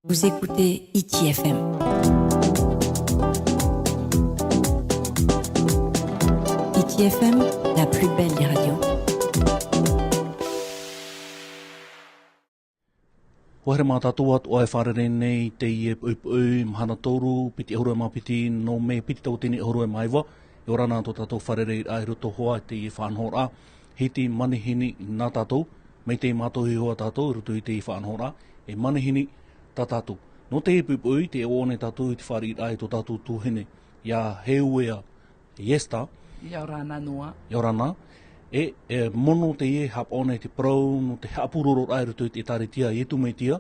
Vous écoutez ITFM. ITFM, la plus belle des radios. Wahere mā tātou atu ai wharere nei te ie pui mahana tōru, piti ahurua mā piti no me piti tau tini ahurua maiwa. I ora nā tō tātou wharere ai roto hoa te ie whanhora. Hiti manihini nā tātou, mei te mātohi hoa tātou, roto i te ie whanhora. E manihini tā tātou. No te ie pui, te oone tātou i te whare ai tō tātou tūhene. Ia heuea yesta. Ia rana noa. Ia rana. E mono te ie hap one te prau, no te hapuroro ai roto i te taritia, i tu mei tia,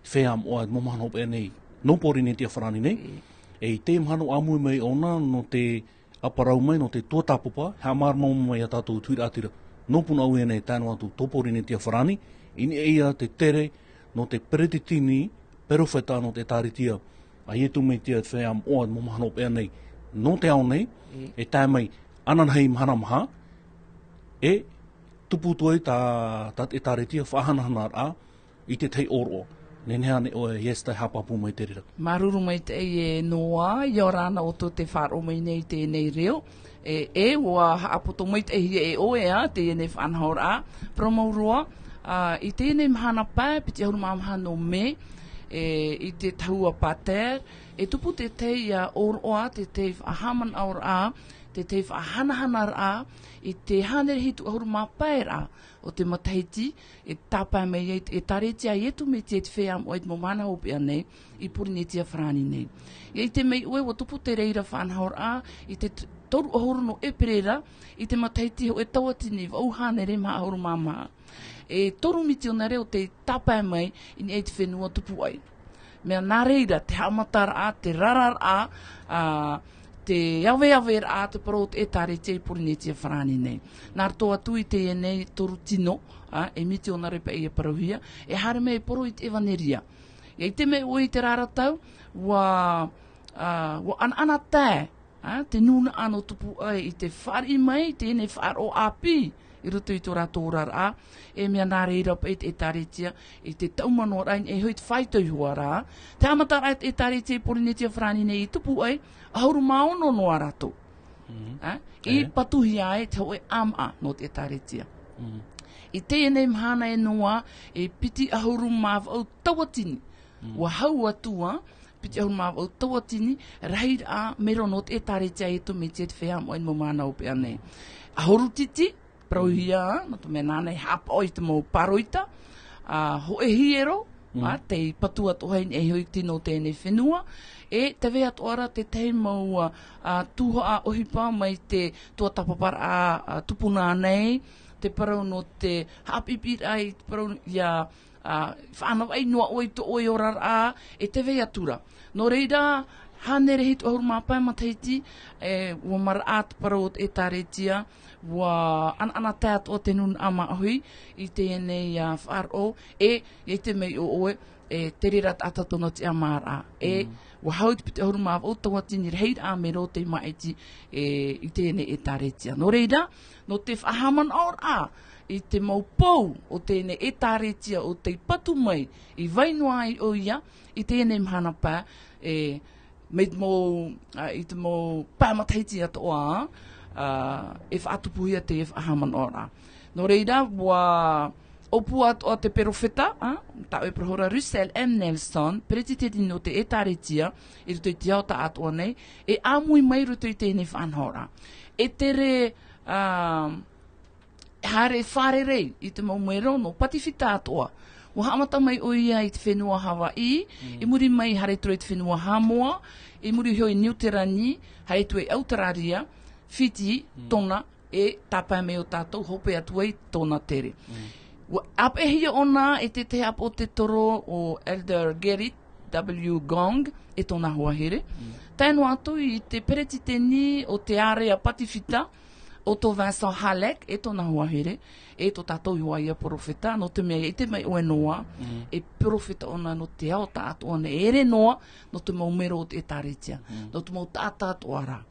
whea moa mo mahana hope nei, no pori nei tia wharani nei. E te mahano amui mei ona, no te aparau mai, no te tuatapupa, hea marmau mai a tātou tuira atira. No puna au nei tānu atu topori nei tia wharani, ini eia te tere, no te peretitini, perofeta no te taritia, a i tu mei tia whea moa mo mahana hope nei. No te au nei, e tā mai ananhei mahana maha, e tupu tuai tā e tāretia whahanahana a i te tei oro. Nenea ne oe yes te hapapu mai te rira. Maruru mai te e noa, i o rana o tō te wharo mai nei te nei reo. Ua haapoto mai te e oe a, te ne whanhaur a. Promaurua, i tēnei mahana pā, piti ahuru mahano me, i te taua pater, e tupu te tei oro a, te tei whahaman aur a, te te whahanahanar a, i te hanere hitu ahuru mapaera o te mataiti, e tāpai mei e taretia i etu me te whea o mo mana hopi nei, i puri ne tia whrani nei. I te mei ue o tupu te reira whanhaur a, i te toru ahuru no e perera, i te mataiti ho e tawatini au hanere ma ahuru mama. E toru miti o na reo te tāpai mei, i ni e te whenua tupu ai. Mea nā reira, te hamatar a, te rarar a, te awe a te parot e tare te puri ne tia wharani nei. Nār toa tui te e nei toru tino, e miti o na repa e parauhia, e hare mei poro i te evaneria. I te mei oi te raratau, wa ana tae, te nuna ano tupu ai i te whari mai, te ene wharo api, i rutu i tō rātōrar a, e mea nā reira pa e taretia, i te taumano rain e hui te whaitau hua rā. Te amata rai e taretia i pori netia whrani nei i tupu ai, ahuru maono noa rato. I patuhi ai te hoe ama no te taretia. I tēnei mhana e noa, e piti ahuru māw au tawatini. Wa hau atua, piti ahuru māw au tawatini, raid a mero no te taretia e tu me te whea moen mo mana upe anei. Ahuru titi, prauhia, no te mea nānei hapa oi te mau paroita, ho e hiero, te patua tohain e hoi tino tēnei whenua, e te wea toara te tei mau tuho a ohipa mai te tua tapapara a tupuna nei, te parau no te hapipir ai, te parau ia whanau ai noa oi to oi orar a, e te wea tura. No reira, hanere hitu ahuru māpai mataiti, ua mara āt parau e tāretia, wa ana tāt o te nun ama ahui i tēnei wharo e te mei o oe te rirat atatono te amara wa haut pite ahuru maa o tawatini reid a mero te maiti i tēnei e tāretia. No reira, no te whahaman aur a i te maupou o tēnei e tāretia o te patu mai i vainua ai o ia i tēnei mhana pā i te mo pāmataiti atoa e whaatupuhia te e whahaman ora. No reira, wa opu atoa te perofeta, tau e prohora Russell M. Nelson, peretiteti no te e taretia, i ruto i te auta atoa nei, e amui mai ruto i tēnei whanhora. E tere hare whare rei i te maumero no patifita atoa. Wa hamata mai o ia i te whenua Hawaii, i muri mai hare tue i te whenua Hamoa, i muri hoi Niuterani, hare tue Autararia, Fiji, tona, e tāpai me o tātou, hope atuai tōna tere. Ap e hia ona e te ap o te toro o Elder Gerrit W. Gong, e tōna huahere. Taino atu i te peretiteni o te area patifita, o tō Vincent Halleck, e tōna huahere, e tō tātou huaia profeta, no te mea e te mai oe noa, e profeta ona no te ao tātou ona, ere noa, no te maumero o te taretia, no te mau tātātou ara.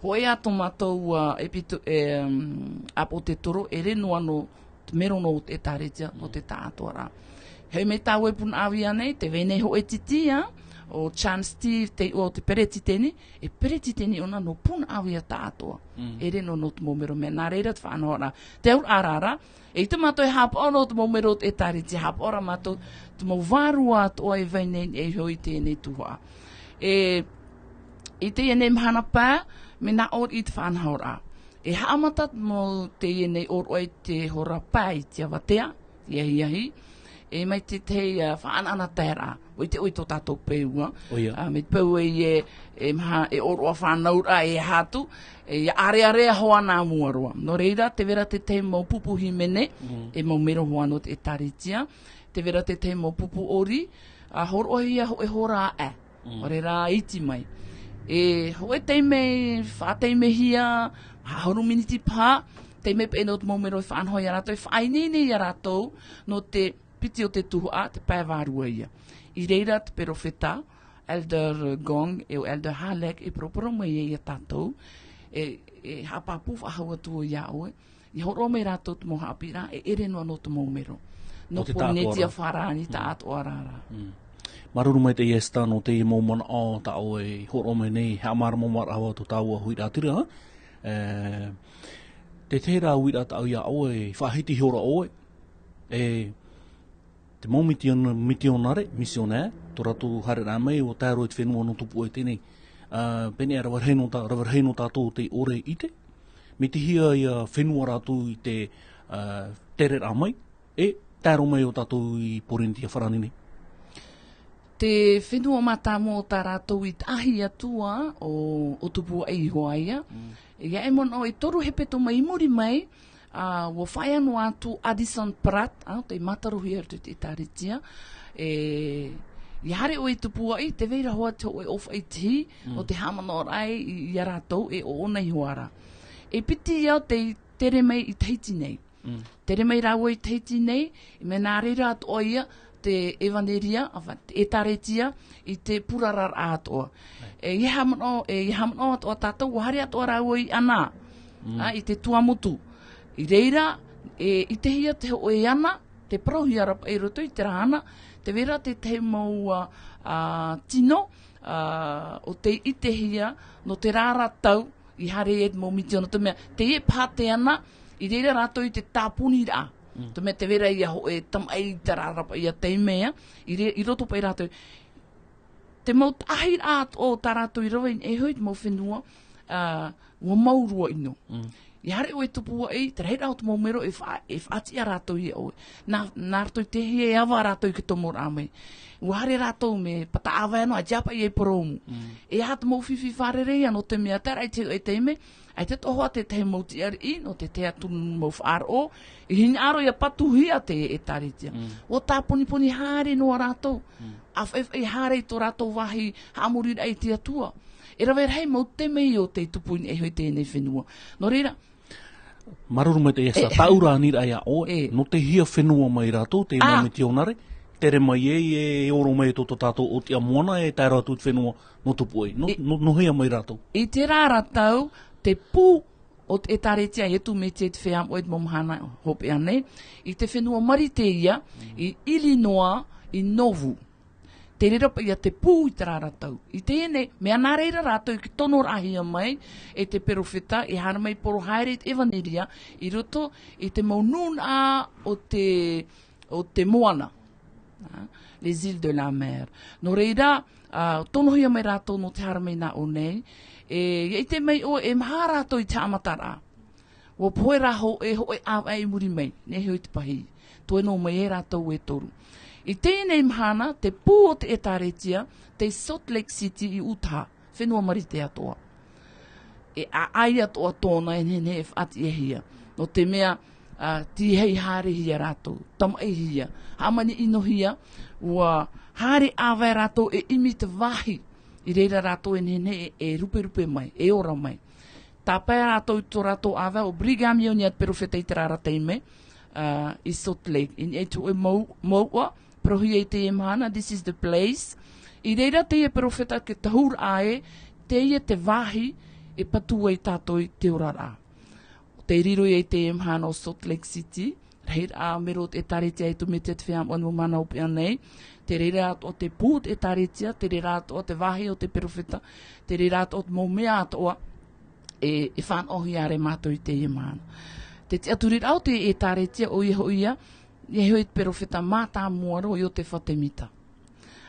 Hoi ato mātou apo te toro, e re noa no te mero no te taretia no te tātua rā. Hei me tāu e puna awia nei, te vene ho e titia, o Chance Steve, o te peretiteni, e peretiteni ona no puna awia tātoa. E re no te momero me, nā reira te whanahora. Te aur arara, e te mato e hapa ono te momero e tariti, hapa ora mato, te mau vārua atoa e veinei e hoi tēnei tuha. I te ene mhana pā, me nā or i te whanahora. E haamata mo te ene or oi te hora pā i te awatea, iahi, e mai te whaanana tērā, o i te oi tō tātou pēua. Me te pēua e oroa whanaura e hātu, e are hoa nā muaroa. No reira, te vera te mau pupu himene, e mau mero hoa no te taritia, te vera te mau pupu ori, a horohia ho e hora e. O reira iti mai. E hoe teime, whāteime hia, hahoru miniti pā, teime pe no te mau mero whanhoi a rātou, e whainene a rātou, no te piti o te tuhua, te pēvārua ia. I reira te perofeta, Elder Gong e o Elder Halek e proporo mai e ia tātou, e hapapu whahaua tua ia oe, i horo mai rātou te moha apira, e ere noa no te maumero. No po netia wharani ta ato arara. Maruru mai te iesta no te i maumana o ta oe, horo mai nei, hea mara maumara hawa tu tāua hui rātira. Te tērā hui rāta au ia oe, whahiti hora oe, te mau misionare, tō ratu hare rā mai o tāro i te whenua no tupu e tēnei. Pene a rawarheino tātou te ore i te. Me te hia i a whenua rātu i te tere rā mai, e tāro mai o tātou i porentia wharani nei. Te whenua mata mō tā rātou i tahi atua o tupu e ihoa ia. Ia e mono i toru hepeto mai muri mai, wo whai anu atu Addison Pratt, te mataruhi ar te taritia, i hare o i tupua i te veira hoa te o e ofa i tihi, o te hamano rai i a rātou e o ona i hoara. E piti iau te tere mai i teiti nei. Tere mai rāua i teiti nei, i me nā reira atu o ia, te evaneria, e taretia, i te purarar atoa. I hamano atoa tātou, wahare atoa rāua i ana, i te tuamutu. I reira, i te hia te o e ana, te prohi arapa e roto i te rāna, te vera te mau tino, o te i te hia, no te rāra tau, i hare e mō miti ono te mea, te e pāte ana, i reira rātou i te tāpuni rā. Te mea te vera i a ho e tamai te rārapa i a te mea, i roto pa i rātou. Te mau tahi rāt o tā rātou i rawa, e hoi te mau whenua, ua maurua ino. I hare o e tupua e, te reira o te maumero e whaati a rātou i oe. Nā rātou te hie e awa rātou ki tomo rāmei. Ua hare rātou me pata awa anu a japa i e poromu. E hata mau whiwhi wharerei ano te mea tera i te o e teime, ai te tohoa te te mauti ari i, no te tea tunu mau whaaro, i hini aro i a patuhia te e taritia. O tā poni hare noa rātou. E hare i tō rātou wahi hamurira i te atua. E rawe rei mau te mei o te tupuini e hoi tēnei whenua. No reira, maruru mai te esa, taura anira ia oe, no te hia whenua mai rātou, te mami te onare, tere mai e oro mai tō tātou o te amoana e tai rātou te whenua no tupu e, no hia mai rātou. I te rāra tau, te pū o te taretia e tu me te wheam o e momhana hope ane, i te whenua mariteia, i Illinois, i Novu. Te rera pa ia te pū i te rāra tau. I te ene, mea nā reira rātou i ki tono rahia mai, e te perofeta, e hana mai poro haere i te evaneria, i roto i te maunun o te moana. Les îles de la mer. No reira, tono hia mai rātou no te hara mai nā o nei, i te mai o e maha rātou i te amatara. Wa poe raho e ho e awa e muri mai, ne hoi te pahi. Toe no mai e rātou e toru. I tēnei mhana, te pū o te etaretia, te Salt Lake City i Utah, whenua marite atoa. E ai atoa tōna e nene e whati e hia. No te mea, ti hei hare hia rātou, tamai hia. Hamani ino hia, ua hare awai rātou e imi te wahi. I reira rātou e nene e rupe mai, e ora mai. Tāpai rātou i tō rātou awai o Brigham Young at perofeta i te rāra teime, i Salt Lake. In e tu e maua, prohi e te e mahana, this is the place. I reira te e perofeta ke tahur ae, te e te wahi e patua i tātou i te orara. Te riro e te e mahana o Salt Lake City, Rei a mero te taritia e tu me te whiam o mana upi anei. Te reira ato o te pūt e taritia, te reira ato o te wahi o te perofeta, te reira ato o te momea ato o e whan ohi are mātou i te ia mana. Te te aturir au te e taritia o iho ia, i hoi te perofeta mātā muaro i o te whatemita.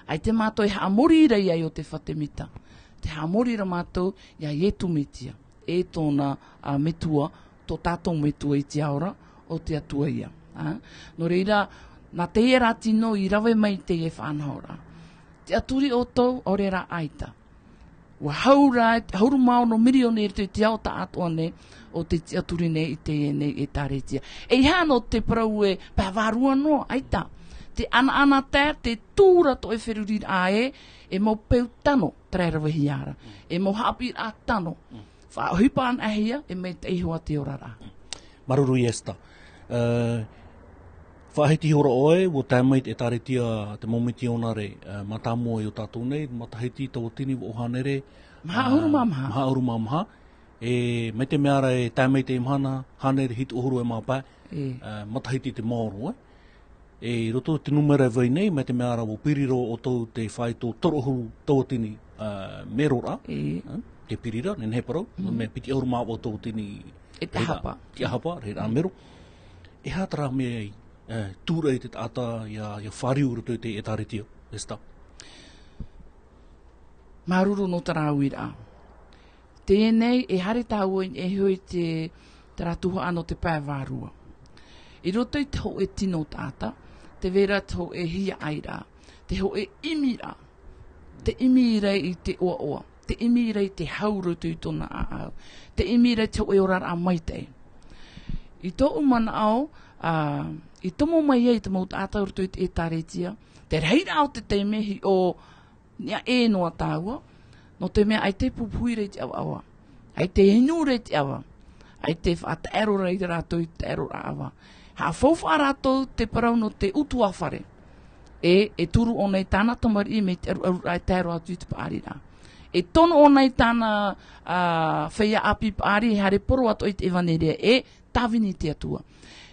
Ai te mātou e haamorira ia i o te whatemita. Te haamorira mātou ia i e tumetia. E tōna metua, tō tātou metua i te aora o te atua ia. No reira, nā te e rā tino i rawe mai te e whanhaura. Te aturi o tau o re rā aita. Wa hauru mao no milionaire te ao ta atua ne o te aturi ne i te e ne e tāretia. E hano te parau e pāwarua no, aita. Te ana te tūra to e wheruri a e mo peu tano trērawa hiara. E mo hapi a tano. Whahupa an ahia e me te ihua te orara. Maruru i esta. Whahiti hora oe, wo tāmai te tāretia te momiti onare matamua i o tātou nei, matahiti tau tini o hanere. Maha uru mamaha. Maha uru mamaha. E me te meara e tāmai te imhana, hanere hit uhuru e māpai, matahiti te maoro. E roto te numera vai nei, me te meara wo piriro o tau te whai tō torohuru tau tini merora. Te pirira, nen he parau, me piti ahuru maa o tau tini e te hapa. Te hapa, re rā mero. E hātara me ai, tūra i te ata ia whariu roto i te e tāretia, esta. Maruru no tarau i rā. Tēnei e hare tāua e hui te ratuha ano te pāwārua. I roto i te ho e tino tāta, te vera te ho e hia ai rā, te ho e imi rā. Te imi rei i te oa oa, te imi rei te hauru tu i tōna āau, te imi rei te ho e orara a maitei. I tō umana au, i tomo mai ei te mauta ātau roto i te e tāretia, te reira au te teimehi o nia e noa tāua, no te mea ai te pupui rei te awa, ai te hinu rei te awa, ai te whaatero rei te rātou i te ero rāwa. Ha fōwha rātou te parau no te utuawhare, e turu o nei tāna tamari i me te ai tēro atu i te pāri rā. E tono o nei tāna whaia api pāri, hare poro atu i te evanerea, e tāwini te atua.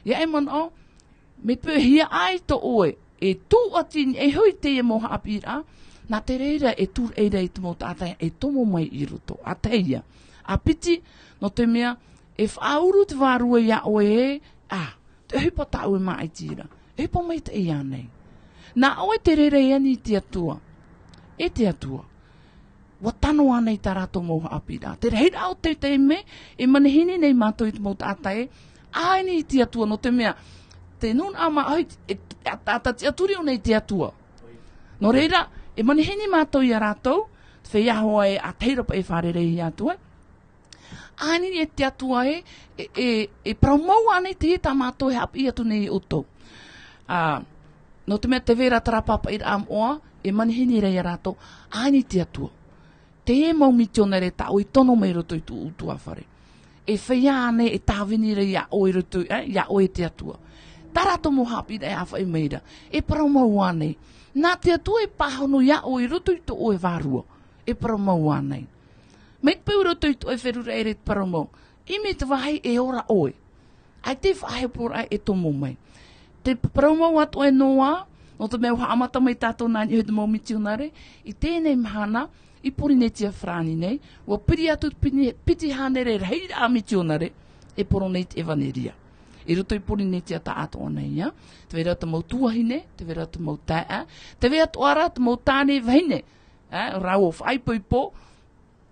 Ia e man o, me pē hia ai to oe, e tū ati e hui te e moha api rā, nā te reira e tūr e rei te mō tātai e tomo mai i roto, a teia. A piti, no te mea, e whauru te wārua ia oe te hupa tāu e mai tira, e hupa mai te ia nei. Nā oe te reira e ani te atua, e te atua, wa tano anei tā rātou moha api rā. Te reira au te me, e manihini nei mātou i te mō tātai, aini te atua, no te mea, te nun ama ai, te aturi o nei te atua. No reira, e manihini mātou i a rātou, te whiahoa e a teirapa e whārerei i atua, aini e te atua e praumau anei te tā mātou e hapi atu nei o tau. No te mea te vera tarapapa i rām oa, e manihini rei a rātou, aini te atua. Te e maumitiona re tā, o i tono mai roto i tu utua whare. E whia ane e tāwini rei a oi roto, ia oi te atua. Tā rātou mo hapi rei a whai meira, e praumau anei. Nā te atua e pāhono ia oi roto i to oe wārua, e praumau anei. Mei pēu roto i to e wherura e re praumau, i me te wahi e ora oe. Ai te whahe pora e tomo mai. Te praumau atu e noa, no te mea haamata mai tātou nāni hoi te mau mitionare, i tēnei mahana, i pori nei tia whrani nei, wa piri atu piti hanere rei a mitionare, e poro nei te evaneria. I roto i pori nei tia ta ato o nei, ja? Te vera te mau tuahine, te vera te mau tae, te vera te ara, te mau tāne vahine, rau o whaipoi po,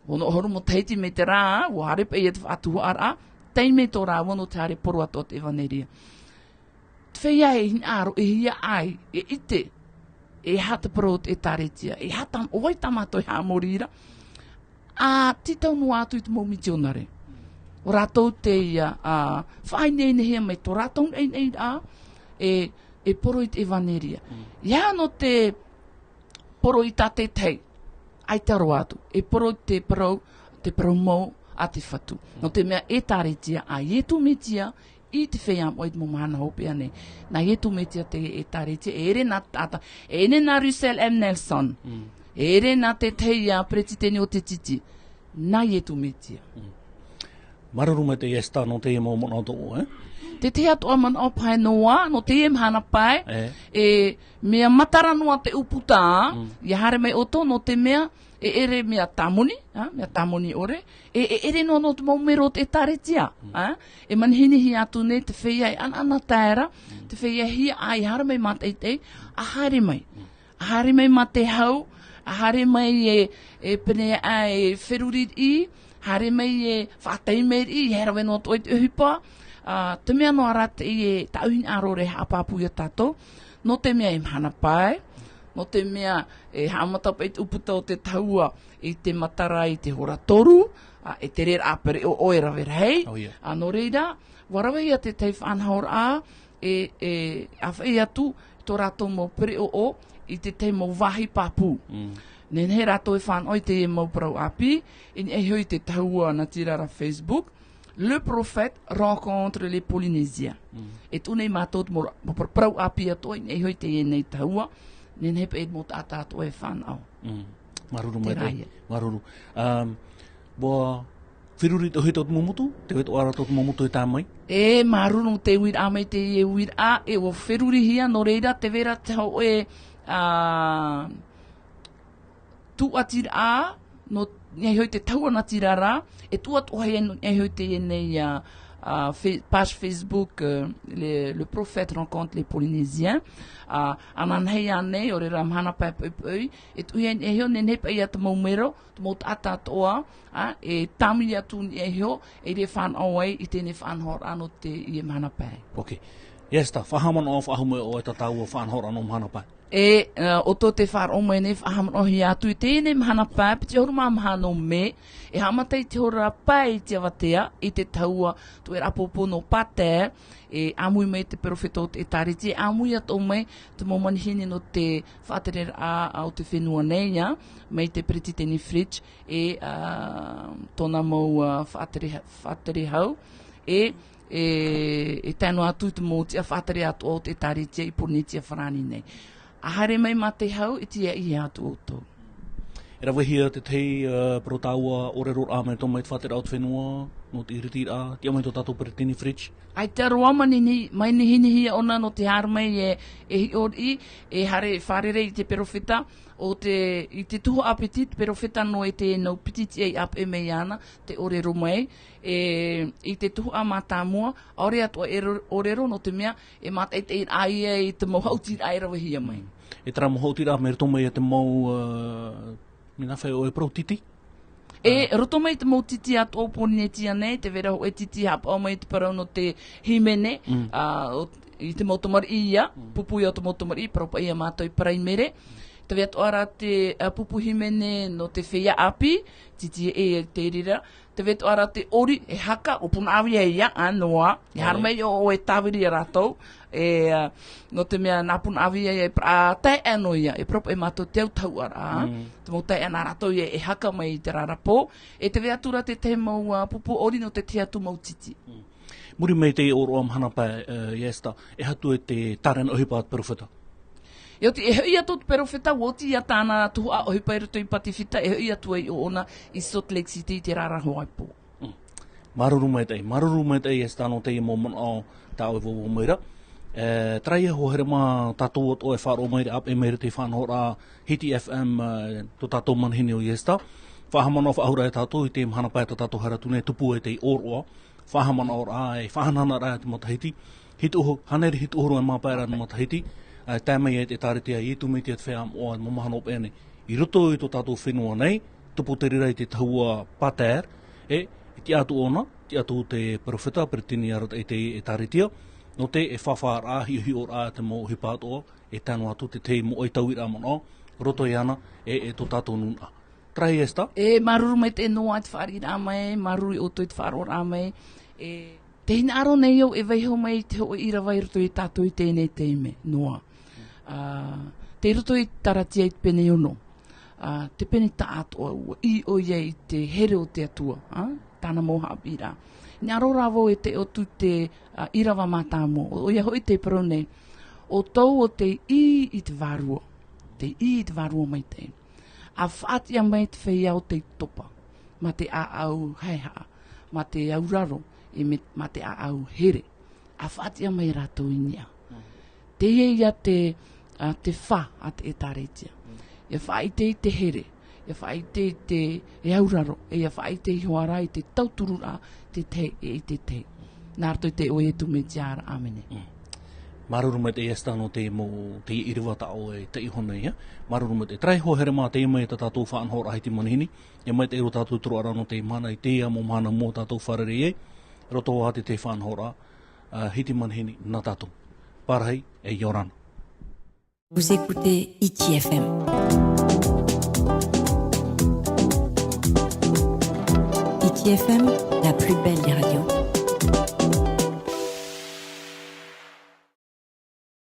wono horu mo teiti me te rā, wo harepa i e te whātua ara, teime tō rā, wono te hare poro ato te evaneria. Te whia e hin aro, e hia ai, e ite, e hata parot e tāretia, e hata oi tamato e hāmorira, titau no atu i te mau mitionare. O rātou te ia, whai nei nehia mai tō rātou nei e poro i te evaneria. Ia no te poro i tate tei, ai te aro atu, e poro te parau mau a te whatu. No te mea e tāretia, a ietu metia, i te whea mo i te momahana hope ane. Nā ietu metia te e tāretia, e ere nā tata, e ene nā Russell M. Nelson, e ere nā te teia pretiteni o te titi, nā ietu metia. Maruru me te esta no te e mo monato o, Te te atoa man o pai noa, no te hana pai, mea mataranua te uputa, ia hare mai oto, no te mea, ere mea tamuni ore, ere no te maumero te taretia, e manhinihi atu ne te whea e ana taera, te whea hia ai hare mai matei, a hare mai ma te hau, a hare mai e pene ai wherurit i, hare mai e whātei meri i, hera no toi te uhipa, te mea no arate i e tauhin arore hapapu i a tato, no te mea hana pai, no te mea e hamatapa i te uputa o te taua i te matara i te hora toru, e te rera apere o oera vera hei. No reira, warawa ia te tei whanhaur a, a whai atu, tō rato mo pere o i te tei mo wahi papu. Nen he rato e whanoi te e mau prau api, in e hui te taua na tirara Facebook, Le prophète rencontre les Polynésiens. Et tout n'est matot mo prau api ato in e hui te e nei taua, nen he pe mo tata ato e whanau. Maruru mai tai, maruru. Boa whiruri te hui tot mumutu, te wetu ara tot mumutu e tā mai? Maruru te wir a mai te e wir a, e o whiruri hia no reira te vera te hau e tu atir a, no nei hoi te taua na tirara, e tu atu hei nei hoi te nei page Facebook le prophète rencontre les Polynésiens, anan hei ane, o re ramhana pai pui, e tu hei e heo nei pai ata maumero, tu mau tata atoa, e tami atu e heo, e re whan awai i tene whanhor ano te i e mahana pai. Ok. Yes, ta whahaman o whahume o e tatau o whanhor ano mahana pai. O tō te whār o mai nei whahaman o hi atu i tēnei mahana pai, piti horu maa mahana o me, e hamatei te hora pai te awatea, i te taua, tu e rapopo no pate, e amui mai te perofeta o te tariti, amui ato mai, te momanihini no te whātere a o te whenua nei, mai te preti teni fridge, e tōna mau whātere hau, e tēnu atu te mōti a whātere atu o te tariti, i purnitia wharani nei. A hare mai ma te hau, i tia i atu o tō. E rawa hia te tei protaua ore ror a mai tō mai te whatera o te whenua, no te iriti a, tia mai tō tātou peretini fridge. Ai te aroa mai ni hini ona no te hara mai e hi ori, e hare wharere i te perofeta, i te tuho apetit, perofeta no e te nau pititi ei ap e mei ana, te orero mai, i te tuho a mātāmua, ore atua orero no te mea, e mata e te ai e te mohautir ai rawa hia mai. E tera mohautir a mei tō mai e te mau, mina whai o e prau titi? Roto mai te mau titi atu o Polynesia nei, te vera ho e titi hapa o mai te parau no te himene, i te motomari ia, pupu i o te motomari, paraupa ia mātou i parai mere. Te vea toara te pupu himene no te whea api, titi e te rira. Te vea toara te ori e haka, o puna awi e ia, anoa, i harmei o e tāwiri a ratou, no te mea nā puna awi e tai ano ia, e propo e mātou te au tau ara, te mau tai ana ratou e haka mai te rarapo, e te vea tura te mau pupu ori no te tia tu mau titi. Muri mei te oro am hana pai, Yesta, e hatu e te taren ohipa at perofeta? Eo te e hui atu te perofeta, woti ia tāna tuhu a ohipa i roto i patifita, e hui atu e o ona i Salt Lake City te raraho aipo. Maruru mai tei, Yesta no te i momon o tā o e vovo meira. Trai e ho here mā tātou o e whāro meira ap e meira te whanhora Hiti FM to tātou manhini o Yesta. Whahamana o whahura e tātou i te mhana pai tātou haratune tupu e te i oroa. Whahamana o rā e whahanana rā te matahiti. Haneri hit uhuru e mā paira na matahiti. Tēmei e te tāretia i tu mei te whea o mo mahana o pēne. I roto i tō tātou whenua nei, tupu te rira i te tahua pater, i te atu ona, te atu te perofeta, peretini arata i te tāretia, no te e whawhār a hi o rā te mo hipa atoa, e tānu atu te te mo oitau i rā mana, roto i ana, tō tātou nuna. Trai esta? Maruru mai te noa te whaari rā mai, maruru i oto i te whaaro rā mai, te hina aro nei au e veiho mai te ho i rawai roto i tātou i tēnei teime, noa. Te roto i taratia i te pene ono. Te pene ta atoa ua, i o iei te here o te atua, tāna moha apira. Ni aro rāwo e te otu te irawa mātāmo, o ia hoi te parau nei, o tau o te i te vārua, mai te. A whaatia mai te whea o te topa, ma te a au heiha, ma te au raro, ma te a au here. a whaatia mai rātou inia. Te ia te wha a te etaretia. E whaite i te here, e whaite i te auraro, e whaite i hoara i te tauturura, te te e te te. Nārtoi te oe tu me tiara, amene. Maruru mai te estano te mo te iriwata o e te ihona ia. Maruru mai te traiho here mā te mai te tātou whaanhora hai te manihini. E mai te ero tātou turu arano te mana i te ia mo mana mō tātou wharere ei. Roto o hati te whaanhora hiti manihini nā tātou. Parahei e Yorana. Vous écoutez ITFM. ITFM, la plus belle des radios.